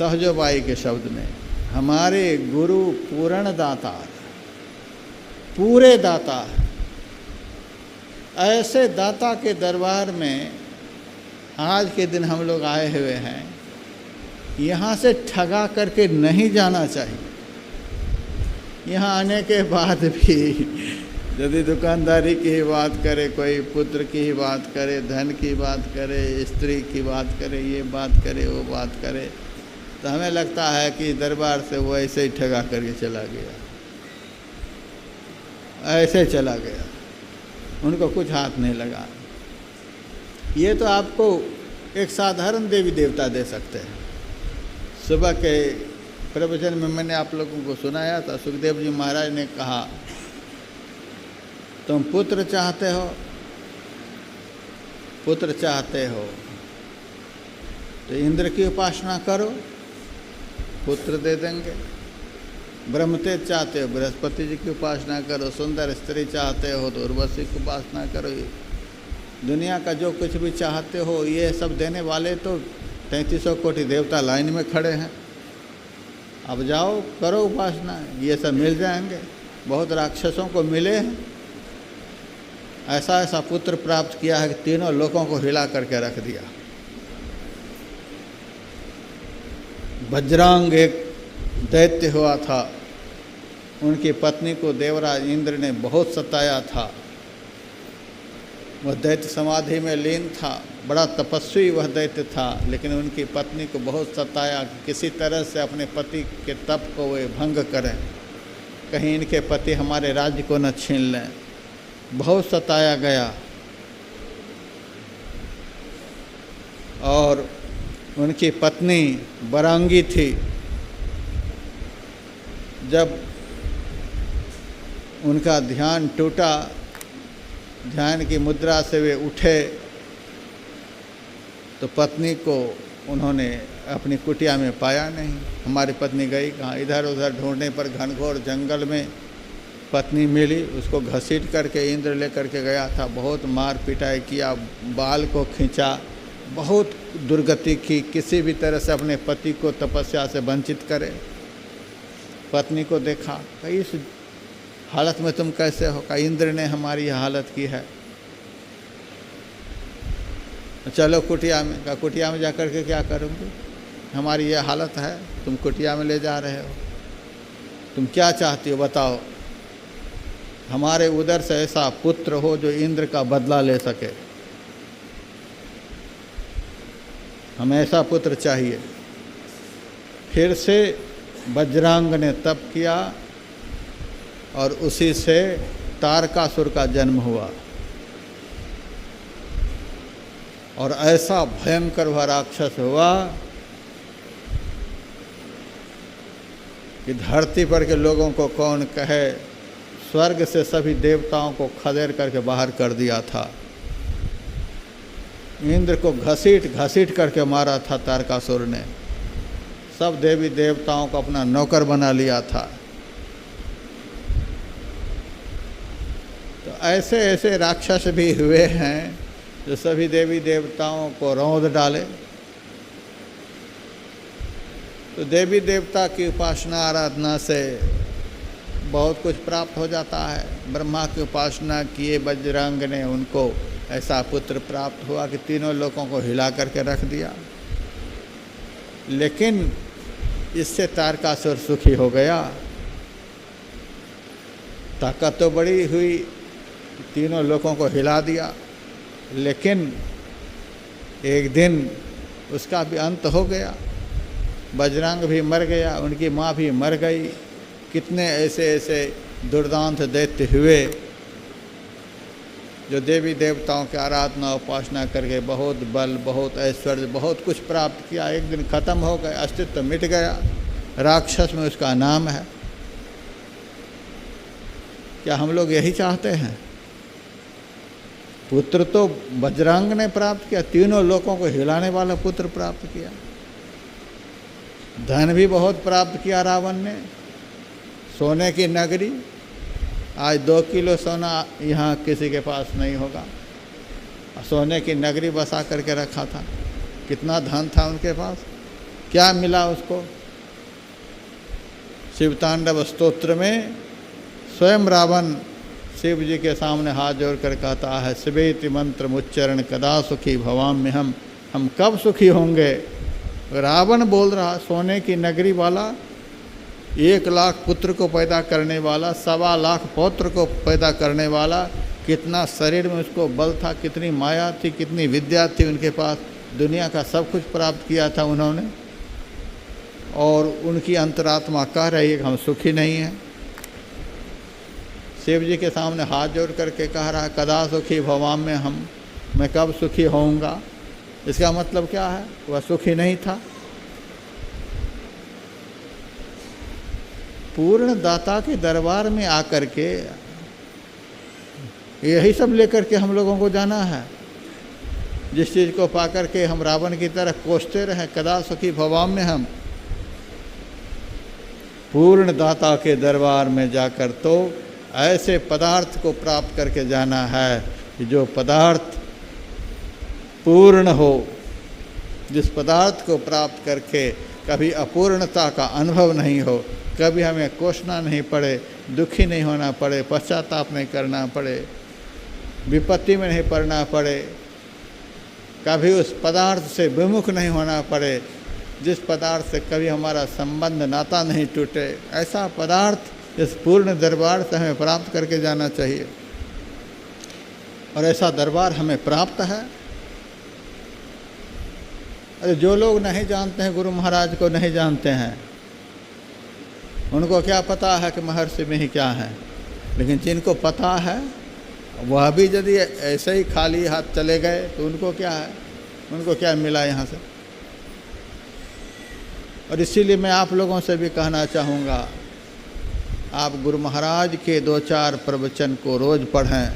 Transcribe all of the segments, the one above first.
सहजोबाई के शब्द में, हमारे गुरु पूर्ण दाता, पूरे दाता। ऐसे दाता के दरबार में आज के दिन हम लोग आए हुए हैं। यहाँ से ठगा करके नहीं जाना चाहिए। यहाँ आने के बाद भी यदि दुकानदारी की ही बात करे, कोई पुत्र की ही बात करे, धन की बात करे, स्त्री की बात करे, ये बात करे, वो बात करे, तो हमें लगता है कि दरबार से वो ऐसे ही ठगा करके चला गया, ऐसे चला गया, उनको कुछ हाथ नहीं लगा। ये तो आपको एक साधारण देवी देवता दे सकते हैं। सुबह के प्रवचन में मैंने आप लोगों को सुनाया था, सुखदेव जी महाराज ने कहा, तुम पुत्र चाहते हो, पुत्र चाहते हो तो इंद्र की उपासना करो, पुत्र दे देंगे। ब्रह्मतेज चाहते हो, बृहस्पति जी की उपासना करो। सुंदर स्त्री चाहते हो तो उर्वशी की उपासना करो। दुनिया का जो कुछ भी चाहते हो, ये सब देने वाले तो 3300 कोटि देवता लाइन में खड़े हैं। अब जाओ करो उपासना, ये सब मिल जाएंगे। बहुत राक्षसों को मिले हैं, ऐसा ऐसा पुत्र प्राप्त किया है कि तीनों लोकों को हिला करके रख दिया। वज्रांग एक दैत्य हुआ था, उनकी पत्नी को देवराज इंद्र ने बहुत सताया था। वह दैत्य समाधि में लीन था, बड़ा तपस्वी वह दैत्य था, लेकिन उनकी पत्नी को बहुत सताया कि किसी तरह से अपने पति के तप को वे भंग करें, कहीं इनके पति हमारे राज्य को न छीन लें। बहुत सताया गया और उनकी पत्नी बरांगी थी। जब उनका ध्यान टूटा, ध्यान की मुद्रा से वे उठे तो पत्नी को उन्होंने अपनी कुटिया में पाया नहीं। हमारी पत्नी गई कहाँ? इधर उधर ढूंढने पर घनघोर जंगल में पत्नी मिली। उसको घसीट करके इंद्र लेकर के गया था, बहुत मार पिटाई किया, बाल को खींचा, बहुत दुर्गति की, किसी भी तरह से अपने पति को तपस्या से वंचित करे। पत्नी को देखा, कहा इस हालत में तुम कैसे हो? कहा इंद्र ने हमारी यह हालत की है। चलो कुटिया में। कहा कुटिया में जाकर के क्या करूँगी? हमारी यह हालत है, तुम कुटिया में ले जा रहे हो, तुम क्या चाहती हो बताओ? हमारे उधर से ऐसा पुत्र हो जो इंद्र का बदला ले सके, हमें ऐसा पुत्र चाहिए। फिर से वज्रांग ने तप किया और उसी से तारकासुर का जन्म हुआ। और ऐसा भयंकर वह राक्षस हुआ कि धरती पर के लोगों को कौन कहे, स्वर्ग से सभी देवताओं को खदेड़ करके बाहर कर दिया था। इंद्र को घसीट घसीट करके मारा था तारकासुर ने। सब देवी देवताओं को अपना नौकर बना लिया था। तो ऐसे ऐसे राक्षस भी हुए हैं जो सभी देवी देवताओं को रौंद डाले। तो देवी देवता की उपासना आराधना से बहुत कुछ प्राप्त हो जाता है। ब्रह्मा की उपासना किए वज्रांग ने, उनको ऐसा पुत्र प्राप्त हुआ कि तीनों लोगों को हिला करके रख दिया। लेकिन इससे तारकासुर सुखी हो गया। ताकत तो बड़ी हुई, तीनों लोगों को हिला दिया, लेकिन एक दिन उसका भी अंत हो गया। वज्रांग भी मर गया, उनकी माँ भी मर गई। कितने ऐसे ऐसे दुर्दांत दैत्य हुए जो देवी देवताओं की आराधना उपासना करके बहुत बल, बहुत ऐश्वर्य, बहुत कुछ प्राप्त किया। एक दिन खत्म हो गए, अस्तित्व मिट गया। राक्षस में उसका नाम है। क्या हम लोग यही चाहते हैं? पुत्र तो वज्रांग ने प्राप्त किया, तीनों लोगों को हिलाने वाला पुत्र प्राप्त किया। धन भी बहुत प्राप्त किया रावण ने, सोने की नगरी। आज 2 किलो सोना यहाँ किसी के पास नहीं होगा। सोने की नगरी बसा करके रखा था। कितना धन था उनके पास, क्या मिला उसको? शिव तांडव स्तोत्र में स्वयं रावण शिव जी के सामने हाथ जोड़ कर कहता है, शिवेति मंत्र उच्चरण कदा सुखी भवाम्य हम कब सुखी होंगे? रावण बोल रहा, सोने की नगरी वाला, 1 लाख पुत्र को पैदा करने वाला, 1.25 लाख पौत्र को पैदा करने वाला, कितना शरीर में उसको बल था, कितनी माया थी, कितनी विद्या थी उनके पास, दुनिया का सब कुछ प्राप्त किया था उन्होंने, और उनकी अंतरात्मा कह रही है कि हम सुखी नहीं हैं। शिव जी के सामने हाथ जोड़ करके कह रहा है, कदा सुखी भवाम्य मैं कब सुखी होऊंगा? इसका मतलब क्या है? वह सुखी नहीं था। पूर्ण दाता के दरबार में आकर के यही सब लेकर के हम लोगों को जाना है। जिस चीज़ को पाकर के हम रावण की तरह कोसते रहे, कदा सुखी भवाम्य हम, पूर्ण दाता के दरबार में जाकर तो ऐसे पदार्थ को प्राप्त करके जाना है कि जो पदार्थ पूर्ण हो, जिस पदार्थ को प्राप्त करके कभी अपूर्णता का अनुभव नहीं हो, कभी हमें कोसना नहीं पड़े, दुखी नहीं होना पड़े, पश्चाताप नहीं करना पड़े, विपत्ति में नहीं पड़ना पड़े, कभी उस पदार्थ से विमुख नहीं होना पड़े, जिस पदार्थ से कभी हमारा संबंध नाता नहीं टूटे, ऐसा पदार्थ इस पूर्ण दरबार से हमें प्राप्त करके जाना चाहिए। और ऐसा दरबार हमें प्राप्त है। अरे जो लोग नहीं जानते हैं, गुरु महाराज को नहीं जानते हैं, उनको क्या पता है कि महर्षि में ही क्या है। लेकिन जिनको पता है वह भी यदि ऐसे ही खाली हाथ चले गए तो उनको क्या है, उनको क्या मिला यहाँ से। और इसीलिए मैं आप लोगों से भी कहना चाहूँगा, आप गुरु महाराज के 2-4 प्रवचन को रोज़ पढ़ें।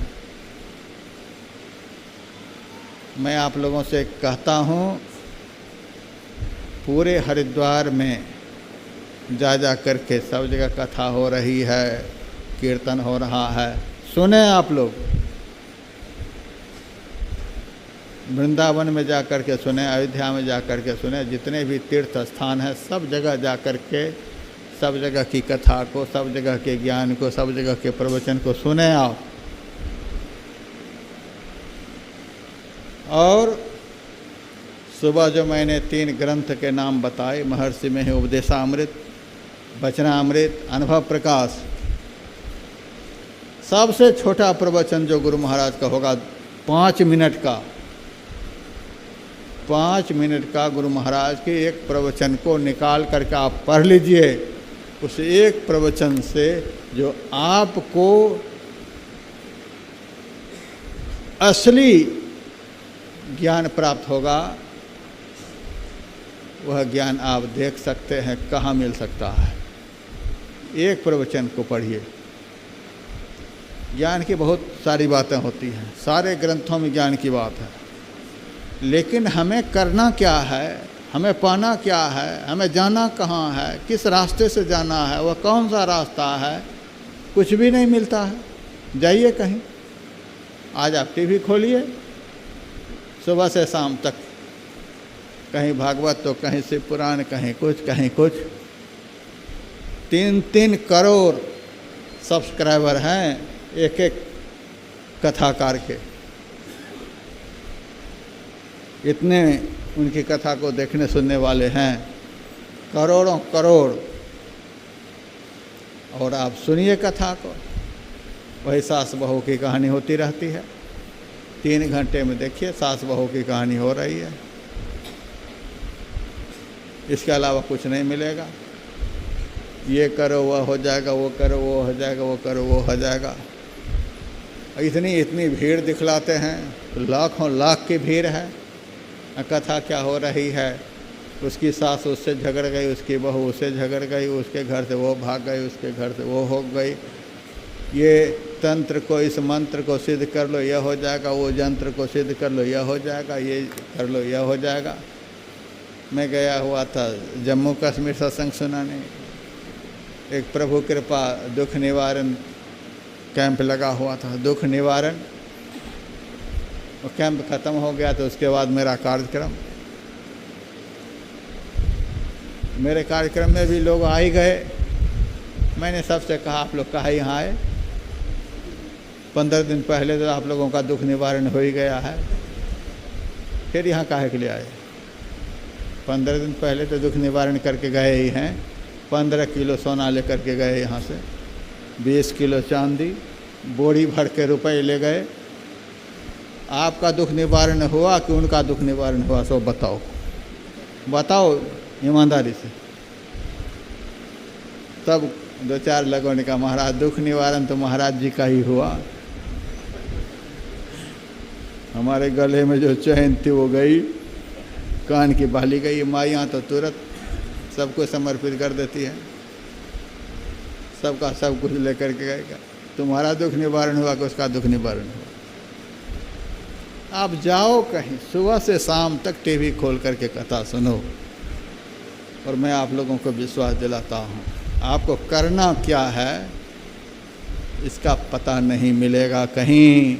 मैं आप लोगों से कहता हूँ, पूरे हरिद्वार में जा करके सब जगह कथा हो रही है, कीर्तन हो रहा है, सुने आप लोग। वृंदावन में जा कर के सुने, अयोध्या में जा कर के सुने, जितने भी तीर्थ स्थान हैं सब जगह जा कर के सब जगह की कथा को, सब जगह के ज्ञान को, सब जगह के प्रवचन को सुने आओ। और सुबह जो मैंने 3 ग्रंथ के नाम बताए, महर्षि में है उपदेशामृत, वचनामृत, अनुभव प्रकाश, सबसे छोटा प्रवचन जो गुरु महाराज का होगा 5 मिनट का, 5 मिनट का गुरु महाराज के एक प्रवचन को निकाल करके आप पढ़ लीजिए। उस एक प्रवचन से जो आपको असली ज्ञान प्राप्त होगा, वह ज्ञान आप देख सकते हैं कहाँ मिल सकता है। एक प्रवचन को पढ़िए। ज्ञान की बहुत सारी बातें होती हैं, सारे ग्रंथों में ज्ञान की बात है, लेकिन हमें करना क्या है, हमें पाना क्या है, हमें जाना कहाँ है, किस रास्ते से जाना है, वह कौन सा रास्ता है, कुछ भी नहीं मिलता है। जाइए कहीं, आज आप टीवी खोलिए, सुबह से शाम तक कहीं भागवत तो कहीं शिव पुराण, कहीं कुछ कहीं कुछ। 3-3 करोड़ सब्सक्राइबर हैं एक एक कथाकार के। इतने उनकी कथा को देखने सुनने वाले हैं, करोड़ों करोड़। और आप सुनिए कथा को, वही सास बहू की कहानी होती रहती है। 3 घंटे में देखिए सास बहू की कहानी हो रही है, इसके अलावा कुछ नहीं मिलेगा। ये करो वह हो जाएगा, वो करो वो हो जाएगा, वो करो वो हो जाएगा। इतनी भीड़ दिखलाते हैं, लाखों लाख की भीड़ है। कथा क्या हो रही है, उसकी सास उससे झगड़ गई, उसकी बहू उससे झगड़ गई, उसके घर से वो भाग गई, उसके घर से वो हो गई। ये तंत्र को, इस मंत्र को सिद्ध कर लो, यह हो जाएगा, वो यंत्र को सिद्ध कर लो, यह हो जाएगा, ये कर लो, यह हो जाएगा। मैं गया हुआ था जम्मू कश्मीर सत्संग सुनाने, एक प्रभु कृपा दुख निवारण कैंप लगा हुआ था, दुख निवारण। वो कैंप ख़त्म हो गया तो उसके बाद मेरा कार्यक्रम मेरे कार्यक्रम में भी लोग आ ही गए। मैंने सबसे कहा आप लोग कहाँ यहाँ आए, 15 दिन पहले तो आप लोगों का दुख निवारण हो ही गया है, फिर यहाँ काहे के लिए आए? 15 दिन पहले तो दुख निवारण करके गए ही हैं। 15 किलो सोना लेकर के गए यहाँ से, 20 किलो चांदी, बोरी भर के रुपए ले गए। आपका दुख निवारण हुआ कि उनका दुख निवारण हुआ? सो बताओ, बताओ ईमानदारी से। तब 2-4 लोगों ने कहा महाराज दुख निवारण तो महाराज जी का ही हुआ, हमारे गले में जो चैन थी वो गई, कान की बाली गई। माइयाँ तो तुरंत सबको समर्पित कर देती है, सबका सब कुछ लेकर के गएगा। तुम्हारा दुख निवारण हुआ कि उसका दुख निवारण हुआ। आप जाओ कहीं, सुबह से शाम तक टीवी खोल करके कथा सुनो, और मैं आप लोगों को विश्वास दिलाता हूँ आपको करना क्या है इसका पता नहीं मिलेगा कहीं।